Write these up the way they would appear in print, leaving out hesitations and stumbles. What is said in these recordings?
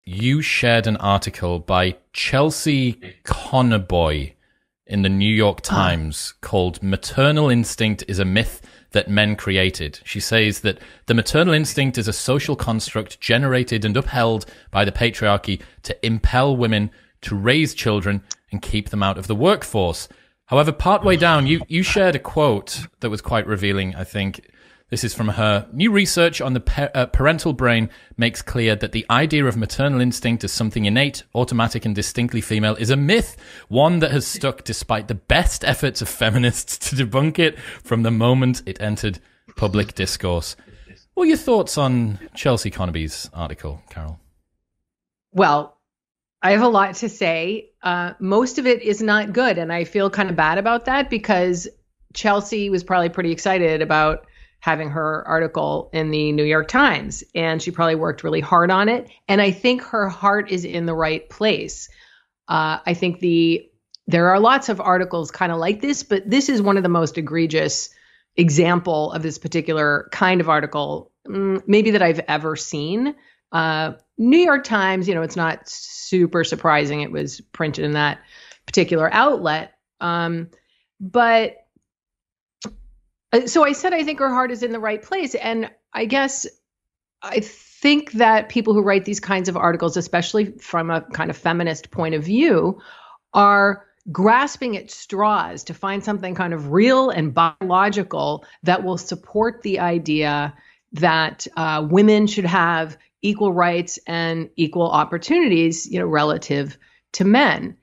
you shared an article by Chelsea Connerboy in the New York Times called "Maternal Instinct is a Myth that Men Created." She says that the maternal instinct is a social construct generated and upheld by the patriarchy to impel women to raise children and keep them out of the workforce. However, partway down, you shared a quote that was quite revealing, I think. This is from her. New research on the parental brain makes clear that the idea of maternal instinct as something innate, automatic, and distinctly female is a myth, one that has stuck despite the best efforts of feminists to debunk it from the moment it entered public discourse. What are your thoughts on Chelsea Connerboy's article, Carole? Well, I have a lot to say. Most of it is not good, and I feel kind of bad about that because Chelsea was probably pretty excited about having her article in the New York Times, and she probably worked really hard on it. And I think her heart is in the right place. I think there are lots of articles kind of like this, but this is one of the most egregious example of this particular kind of article, maybe that I've ever seen. New York Times, it's not super surprising it was printed in that particular outlet. But so I said, I think her heart is in the right place. And I guess I think that people who write these kinds of articles, especially from a kind of feminist point of view, are grasping at straws to find something kind of real and biological that will support the idea that women should have equal rights and equal opportunities, relative to men.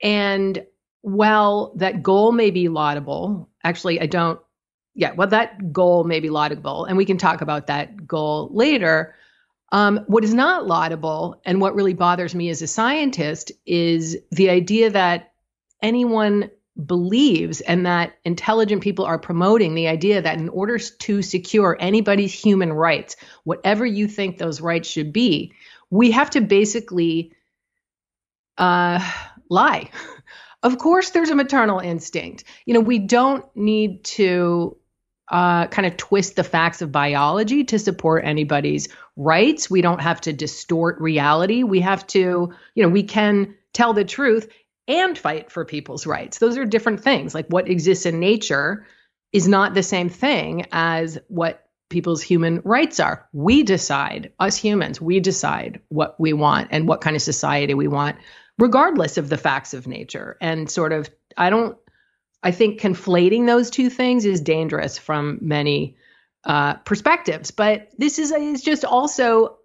And while that goal may be laudable, actually, that goal may be laudable, and we can talk about that goal later. What is not laudable, and what really bothers me as a scientist, is the idea that anyone believes and that intelligent people are promoting the idea that in order to secure anybody's human rights, whatever you think those rights should be, we have to basically lie. Of course, there's a maternal instinct. We don't need to kind of twist the facts of biology to support anybody's rights. We don't have to distort reality. We have to, we can tell the truth and fight for people's rights. Those are different things. Like what exists in nature is not the same thing as what people's human rights are. We decide, us humans, we decide what we want and what kind of society we want, regardless of the facts of nature. And sort of, I think conflating those two things is dangerous from many perspectives. But this is just also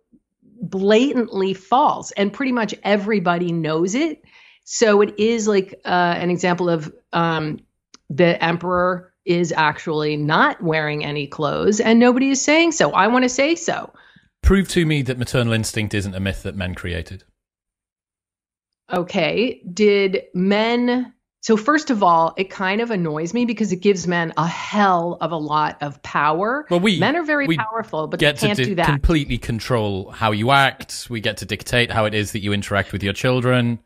blatantly false, and pretty much everybody knows it. So it is like an example of the emperor is actually not wearing any clothes, and nobody is saying so. I want to say so. Prove to me that maternal instinct isn't a myth that men created. Okay. Did men... So first of all, it kind of annoys me because it gives men a hell of a lot of power. Well, men are very powerful, but they can't do that. Completely control how you act. We get to dictate how it is that you interact with your children.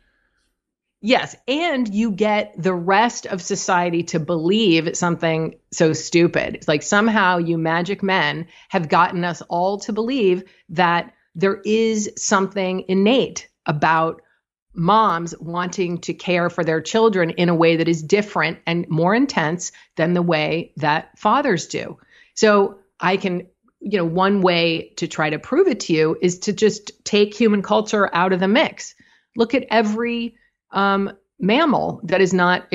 Yes, and you get the rest of society to believe something so stupid. It's like somehow you magic men have gotten us all to believe that there is something innate about moms wanting to care for their children in a way that is different and more intense than the way that fathers do. So I can, one way to try to prove it to you is to just take human culture out of the mix. Look at every mammal that is not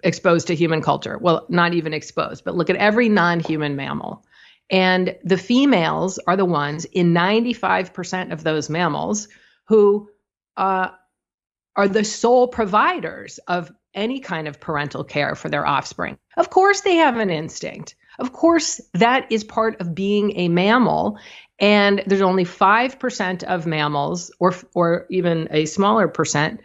exposed to human culture. Well, not even exposed, but look at every non-human mammal. And the females are the ones in 95% of those mammals who are the sole providers of any kind of parental care for their offspring. Of course, they have an instinct. Of course, that is part of being a mammal. And there's only 5% of mammals, or even a smaller percent,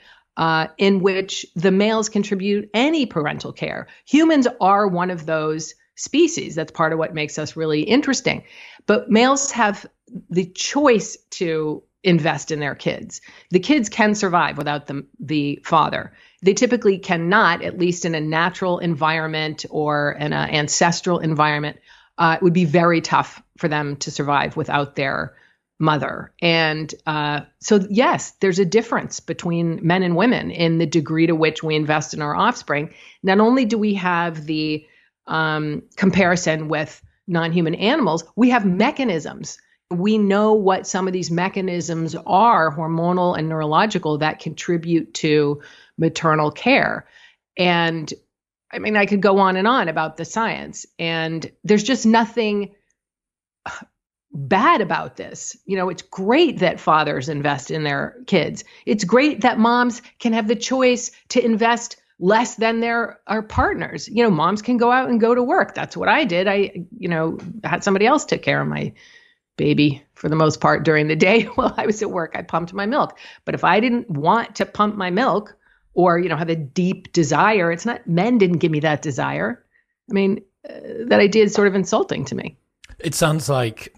in which the males contribute any parental care. Humans are one of those species. That's part of what makes us really interesting. But males have the choice to invest in their kids. The kids can survive without the father. They typically cannot, at least in a natural environment or in an ancestral environment. It would be very tough for them to survive without their mother. And so, yes, there's a difference between men and women in the degree to which we invest in our offspring. Not only do we have the comparison with non-human animals, we have mechanisms. We know what some of these mechanisms are, hormonal and neurological, that contribute to maternal care. And I mean, I could go on and on about the science, and there's just nothing bad about this. You know, it's great that fathers invest in their kids. It's great that moms can have the choice to invest less than their partners. You know, moms can go out and go to work. That's what I did. I had somebody else take care of my baby for the most part during the day while I was at work. I pumped my milk. But if I didn't want to pump my milk or, have a deep desire, it's not, men didn't give me that desire. I mean, that idea is sort of insulting to me. It sounds like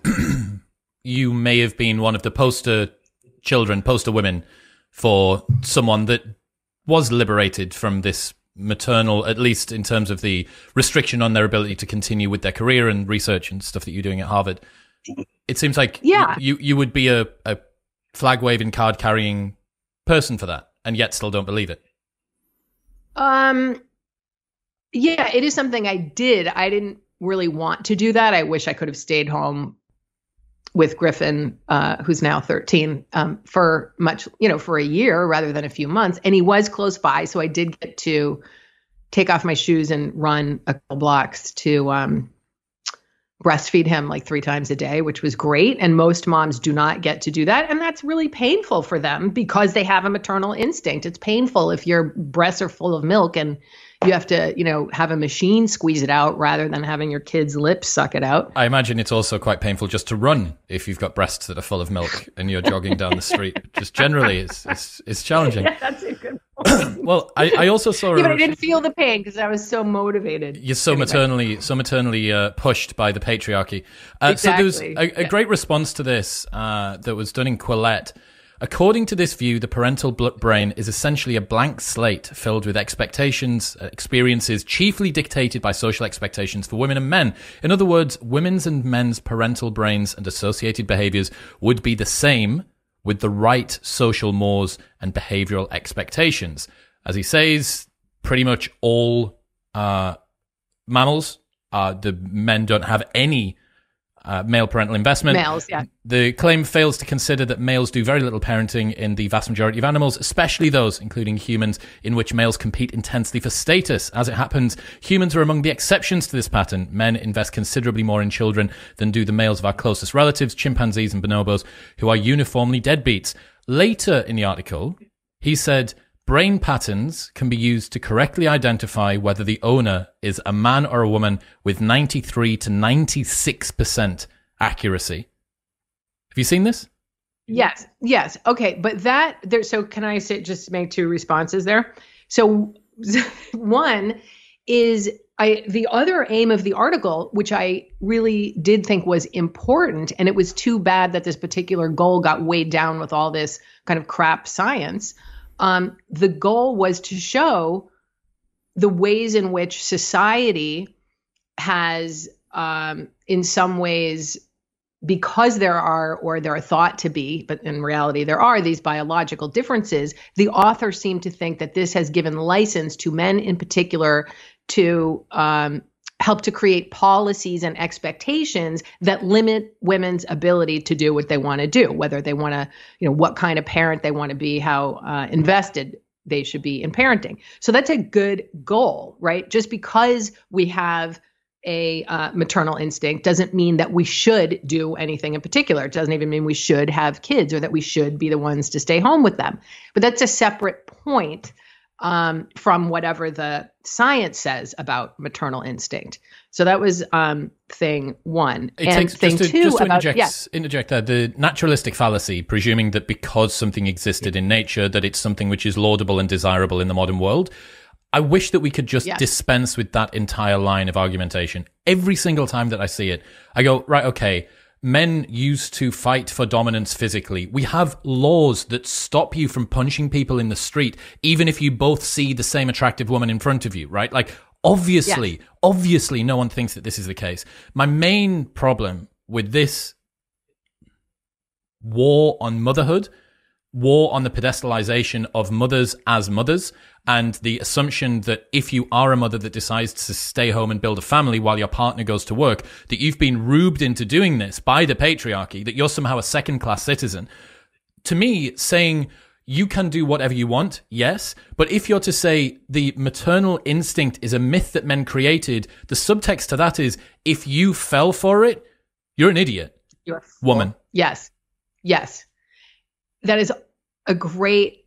you may have been one of the poster women for someone that was liberated from this maternal, at least in terms of the restriction on their ability to continue with their career and research and stuff that you're doing at Harvard. It seems like you would be a flag-waving, card-carrying person for that, and yet still don't believe it. Yeah, it is something I did. I didn't really want to do that. I wish I could have stayed home with Griffin, who's now 13, for for a year rather than a few months. And he was close by, so I did get to take off my shoes and run a couple blocks to breastfeed him like 3 times a day, which was great. And most moms do not get to do that. And that's really painful for them because they have a maternal instinct. It's painful if your breasts are full of milk and you have to, have a machine squeeze it out rather than having your kid's lips suck it out. I imagine it's also quite painful just to run if you've got breasts that are full of milk and you're jogging down the street. Just generally, it's challenging. Yeah, that's a good point. Well, I also saw. Yeah, but I didn't feel the pain because I was so motivated. You're so maternally pushed by the patriarchy. Exactly. So there's a great response to this that was done in Quillette. According to this view, the parental brain is essentially a blank slate filled with expectations, experiences chiefly dictated by social expectations for women and men. In other words, women's and men's parental brains and associated behaviors would be the same with the right social mores and behavioral expectations. As he says, pretty much all mammals, the men don't have any male parental investment. Males, yeah. The claim fails to consider that males do very little parenting in the vast majority of animals, especially those, including humans, in which males compete intensely for status. As it happens, humans are among the exceptions to this pattern. Men invest considerably more in children than do the males of our closest relatives, chimpanzees and bonobos, who are uniformly deadbeats. Later in the article, he said, brain patterns can be used to correctly identify whether the owner is a man or a woman with 93 to 96% accuracy. Have you seen this? Yes. Okay. But so can I just make 2 responses there? So one is the other aim of the article, which I really did think was important, and it was too bad that this particular goal got weighed down with all this kind of crap science. The goal was to show the ways in which society has, in some ways, because there are thought to be, but in reality there are these biological differences, the author seemed to think that this has given license to men in particular to help to create policies and expectations that limit women's ability to do what they want to do, whether they want to, what kind of parent they want to be, how invested they should be in parenting. So that's a good goal, right? Just because we have a maternal instinct doesn't mean that we should do anything in particular. It doesn't even mean we should have kids or that we should be the ones to stay home with them. But that's a separate point from whatever the science says about maternal instinct. So that was thing one. Thing two about interject there, the naturalistic fallacy, presuming that because something existed in nature, that it's something which is laudable and desirable in the modern world. I wish that we could just dispense with that entire line of argumentation. Every single time that I see it, I go, right, okay, men used to fight for dominance physically. We have laws that stop you from punching people in the street, even if you both see the same attractive woman in front of you, right? Like, obviously, no one thinks that this is the case. My main problem with this war on motherhood, war on the pedestalization of mothers as mothers, and the assumption that if you are a mother that decides to stay home and build a family while your partner goes to work, that you've been rubed into doing this by the patriarchy, that you're somehow a second-class citizen. To me, saying you can do whatever you want, yes, but if you're to say the maternal instinct is a myth that men created, the subtext to that is if you fell for it, you're an idiot. You're woman. Yes. Yes. That is a great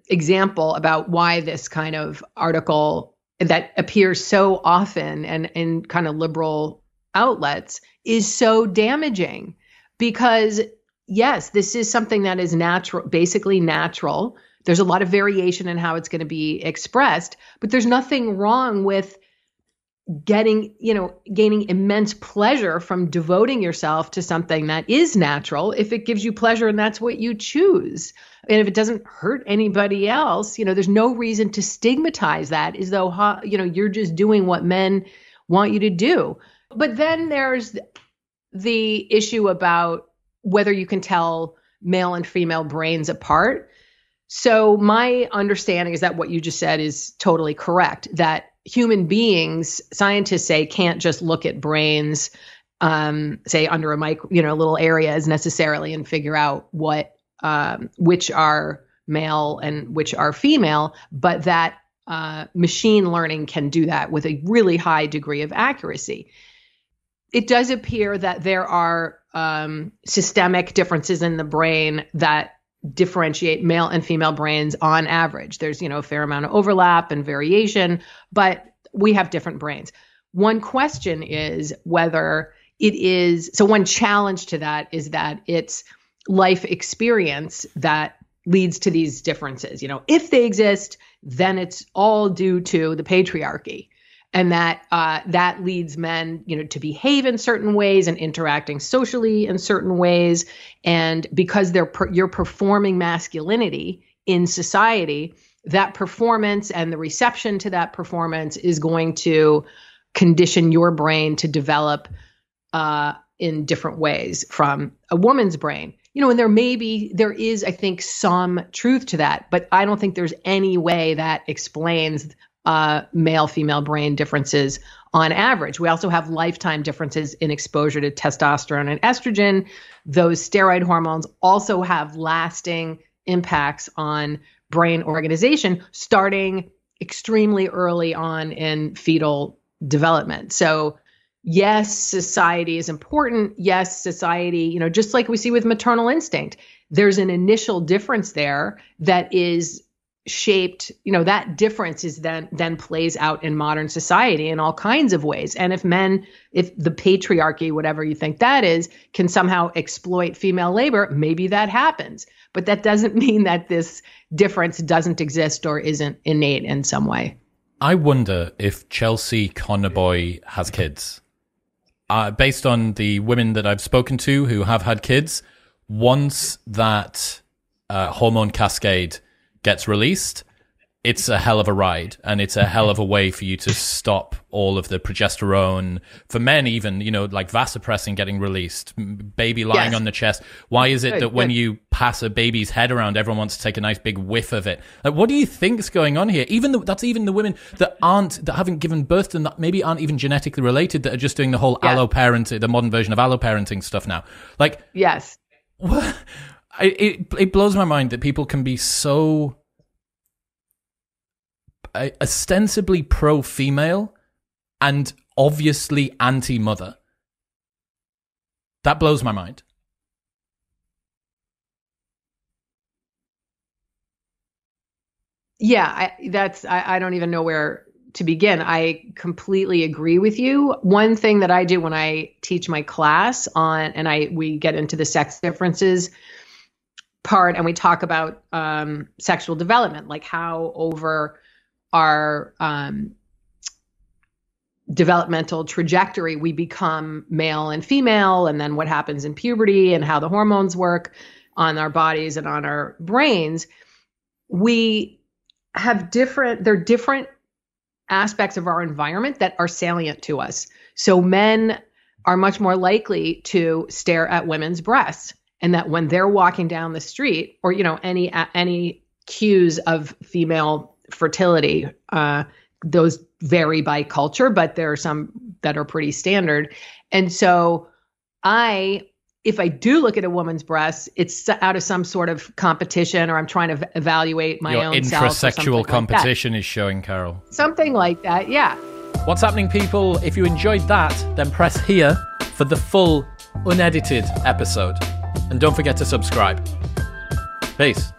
example about why this kind of article that appears so often and in kind of liberal outlets is so damaging, because yes, this is something that is natural, basically natural. There's a lot of variation in how it's going to be expressed, but there's nothing wrong with gaining immense pleasure from devoting yourself to something that is natural if it gives you pleasure and that's what you choose. And if it doesn't hurt anybody else, there's no reason to stigmatize that as though, you're just doing what men want you to do. But then there's the issue about whether you can tell male and female brains apart. So my understanding is that what you just said is totally correct, that human beings, scientists say, can't just look at brains, say under a little areas necessarily and figure out which are male and which are female, but that machine learning can do that with a really high degree of accuracy. It does appear that there are systemic differences in the brain that differentiate male and female brains on average. There's, a fair amount of overlap and variation, but we have different brains. One question is whether it is, so one challenge to that is that it's life experience that leads to these differences. If they exist, then it's all due to the patriarchy. And that leads men, to behave in certain ways and interacting socially in certain ways. And because you're performing masculinity in society, that performance and the reception to that performance is going to condition your brain to develop in different ways from a woman's brain. And there is, I think, some truth to that, but I don't think there's any way that explains male-female brain differences on average. We also have lifetime differences in exposure to testosterone and estrogen. Those steroid hormones also have lasting impacts on brain organization, starting extremely early on in fetal development. So yes, society is important. Yes, society, just like we see with maternal instinct, there's an initial difference there that is shaped, that difference is then plays out in modern society in all kinds of ways. And if the patriarchy, whatever you think that is, can somehow exploit female labor, maybe that happens. But that doesn't mean that this difference doesn't exist or isn't innate in some way. I wonder if Chelsea Connerboy has kids. Based on the women that I've spoken to who have had kids, once that hormone cascade gets released, it's a hell of a ride, and it's a hell of a way for you to stop all of the progesterone. For men, even, like vasopressin getting released, baby lying on the chest. Why is it that when you pass a baby's head around, everyone wants to take a nice big whiff of it? Like, what do you think's going on here? That's even the women that haven't given birth to, and that maybe aren't even genetically related, that are just doing the whole alloparenting, the modern version of alloparenting stuff now. Like, yes. What? It blows my mind that people can be so ostensibly pro-female and obviously anti-mother. That blows my mind. Yeah, I don't even know where to begin. I completely agree with you. One thing that I do when I teach my class we get into the sex differences part, and we talk about sexual development, like how over our developmental trajectory we become male and female, and then what happens in puberty and how the hormones work on our bodies and on our brains. We have different aspects of our environment that are salient to us. So men are much more likely to stare at women's breasts, and that when they're walking down the street, or any cues of female fertility, those vary by culture, but there are some that are pretty standard. And so if I do look at a woman's breasts, it's out of some sort of competition, or I'm trying to evaluate my own self. Your intrasexual competition is showing, Carole. Something like that, yeah. What's happening, people? If you enjoyed that, then press here for the full, unedited episode. And don't forget to subscribe. Peace.